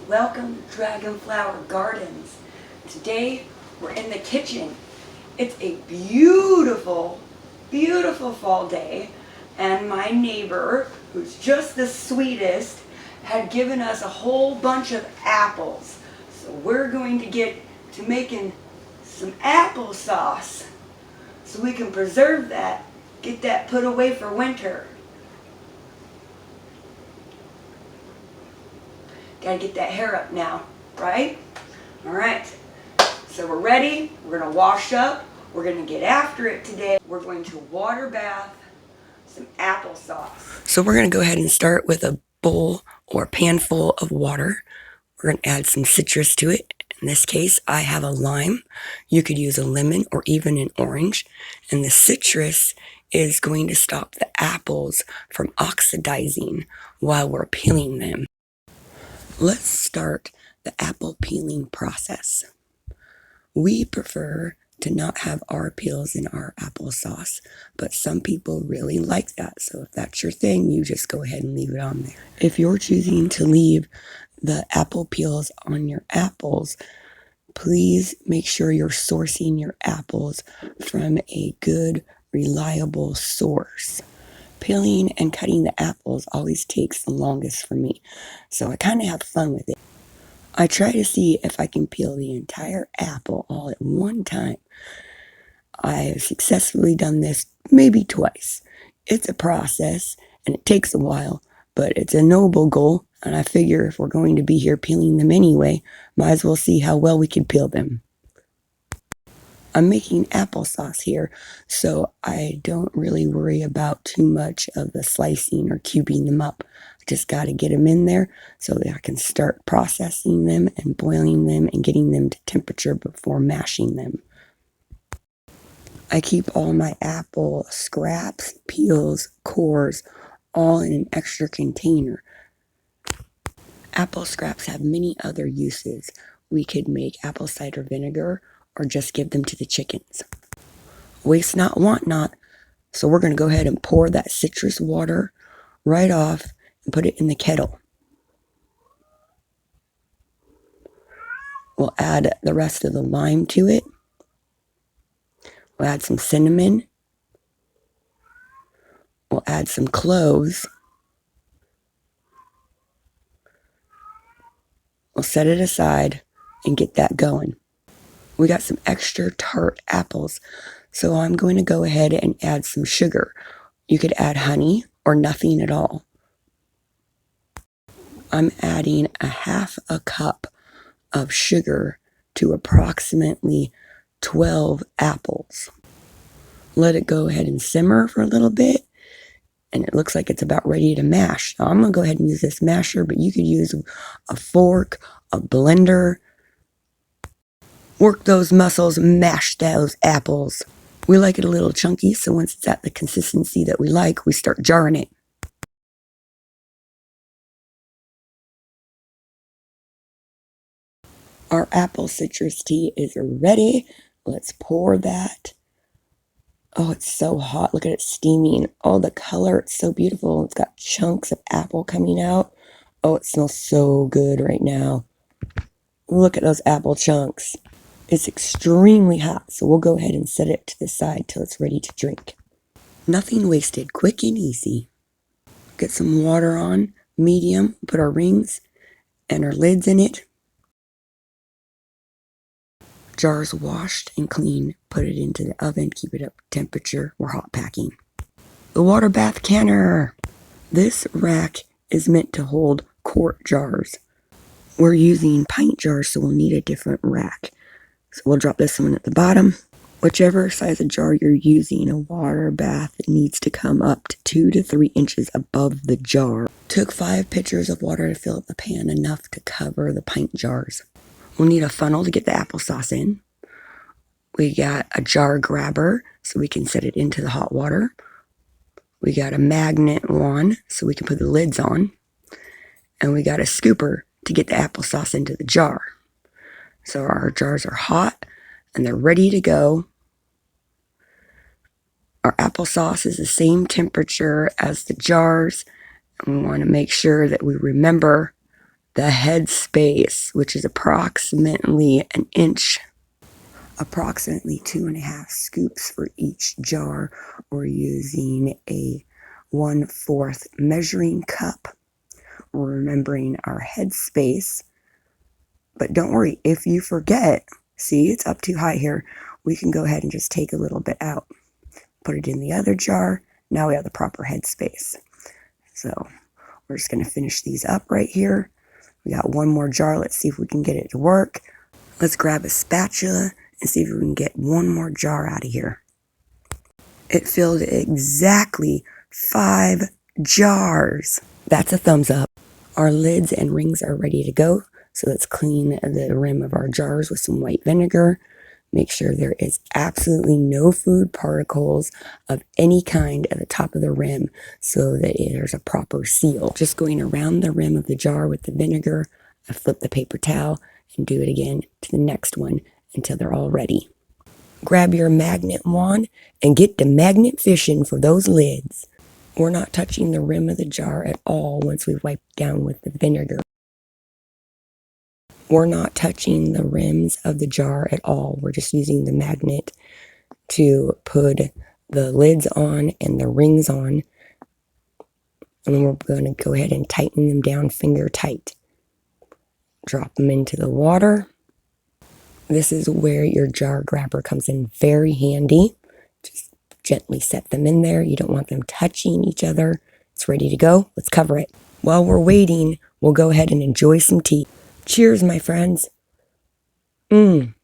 Welcome to Dragonflower Gardens. Today we're in the kitchen. It's a beautiful, beautiful fall day, and my neighbor, who's just the sweetest, had given us a whole bunch of apples. So we're going to get to making some applesauce so we can preserve that, get that put away for winter. Gotta get that hair up now, right? All right, so we're ready. We're gonna wash up. We're gonna get after it today. We're going to water bath some applesauce. So we're gonna go ahead and start with a bowl or pan full of water. We're gonna add some citrus to it. In this case, I have a lime. You could use a lemon or even an orange. And the citrus is going to stop the apples from oxidizing while we're peeling them. Let's start the apple peeling process. We prefer to not have our peels in our applesauce, but some people really like that. So if that's your thing, you just go ahead and leave it on there. If you're choosing to leave the apple peels on your apples, please make sure you're sourcing your apples from a good, reliable source. Peeling and cutting the apples always takes the longest for me, so I kind of have fun with it. I try to see if I can peel the entire apple all at one time. I have successfully done this maybe twice. It's a process and it takes a while, but it's a noble goal, and I figure if we're going to be here peeling them anyway, might as well see how well we can peel them. I'm making applesauce here, so I don't really worry about too much of the slicing or cubing them up. I just got to get them in there so that I can start processing them and boiling them and getting them to temperature before mashing them. I keep all my apple scraps, peels, cores, all in an extra container. Apple scraps have many other uses. We could make apple cider vinegar or just give them to the chickens. Waste not, want not. So we're going to go ahead and pour that citrus water right off and put it in the kettle. We'll add the rest of the lime to it. We'll add some cinnamon. We'll add some cloves. We'll set it aside and get that going. We got some extra tart apples, so I'm going to go ahead and add some sugar. You could add honey or nothing at all. I'm adding a half a cup of sugar to approximately 12 apples. Let it go ahead and simmer for a little bit, and it looks like it's about ready to mash. Now I'm going to go ahead and use this masher, but you could use a fork, a blender. Work those muscles, mash those apples. We like it a little chunky, so once it's at the consistency that we like, we start jarring it. Our apple citrus tea is ready. Let's pour that. Oh, it's so hot. Look at it steaming. Oh, the color, it's so beautiful. It's got chunks of apple coming out. Oh, it smells so good right now. Look at those apple chunks. It's extremely hot, so we'll go ahead and set it to the side till it's ready to drink. Nothing wasted, quick and easy. Get some water on, medium, put our rings and our lids in it. Jars washed and clean, put it into the oven, keep it up temperature, we're hot packing. The water bath canner. This rack is meant to hold quart jars. We're using pint jars, so we'll need a different rack. So we'll drop this one at the bottom. Whichever size of jar you're using, a water bath needs to come up to 2 to 3 inches above the jar. Took 5 pitchers of water to fill up the pan, enough to cover the pint jars. We'll need a funnel to get the applesauce in. We got a jar grabber so we can set it into the hot water. We got a magnet one so we can put the lids on. And we got a scooper to get the applesauce into the jar. So our jars are hot and they're ready to go. Our applesauce is the same temperature as the jars. And we want to make sure that we remember the head space, which is approximately an inch, approximately 2.5 scoops for each jar. We're using a 1/4 measuring cup. We're remembering our head space. But don't worry, if you forget, see, it's up too high here, we can go ahead and just take a little bit out. Put it in the other jar. Now we have the proper head space. So we're just going to finish these up right here. We got one more jar. Let's see if we can get it to work. Let's grab a spatula and see if we can get one more jar out of here. It filled exactly 5 jars. That's a thumbs up. Our lids and rings are ready to go. So let's clean the rim of our jars with some white vinegar. Make sure there is absolutely no food particles of any kind at the top of the rim so that there's a proper seal. Just going around the rim of the jar with the vinegar, I flip the paper towel and do it again to the next one until they're all ready. Grab your magnet wand and get the magnet fishing for those lids. We're not touching the rim of the jar at all once we've wiped down with the vinegar. We're not touching the rims of the jar at all. We're just using the magnet to put the lids on and the rings on. And then we're going to go ahead and tighten them down finger tight. Drop them into the water. This is where your jar grabber comes in very handy. Just gently set them in there. You don't want them touching each other. It's ready to go. Let's cover it. While we're waiting, we'll go ahead and enjoy some tea. Cheers, my friends. Oh,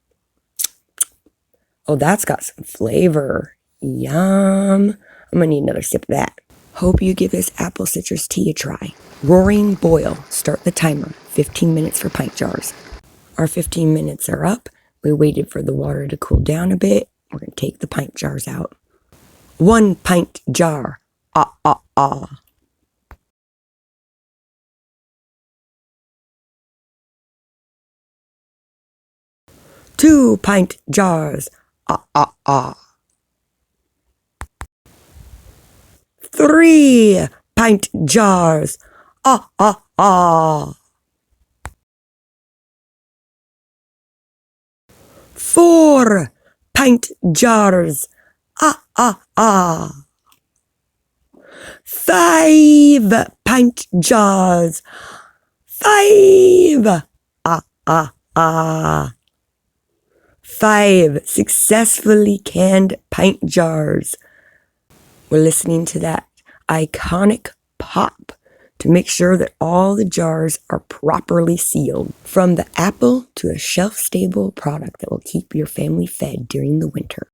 that's got some flavor. Yum. I'm gonna need another sip of that. Hope you give this apple citrus tea a try. Roaring boil. Start the timer. 15 minutes for pint jars. Our 15 minutes are up. We waited for the water to cool down a bit. We're gonna take the pint jars out. 1 pint jar. Ah, ah, ah. 2 pint jars. Ah, ah, ah. 3 pint jars. Ah, ah, ah. 4 pint jars. Ah, ah, ah. 5 pint jars. 5. Ah, ah, ah. 5 successfully canned pint jars. We're listening to that iconic pop to make sure that all the jars are properly sealed. From the apple to a shelf-stable product that will keep your family fed during the winter.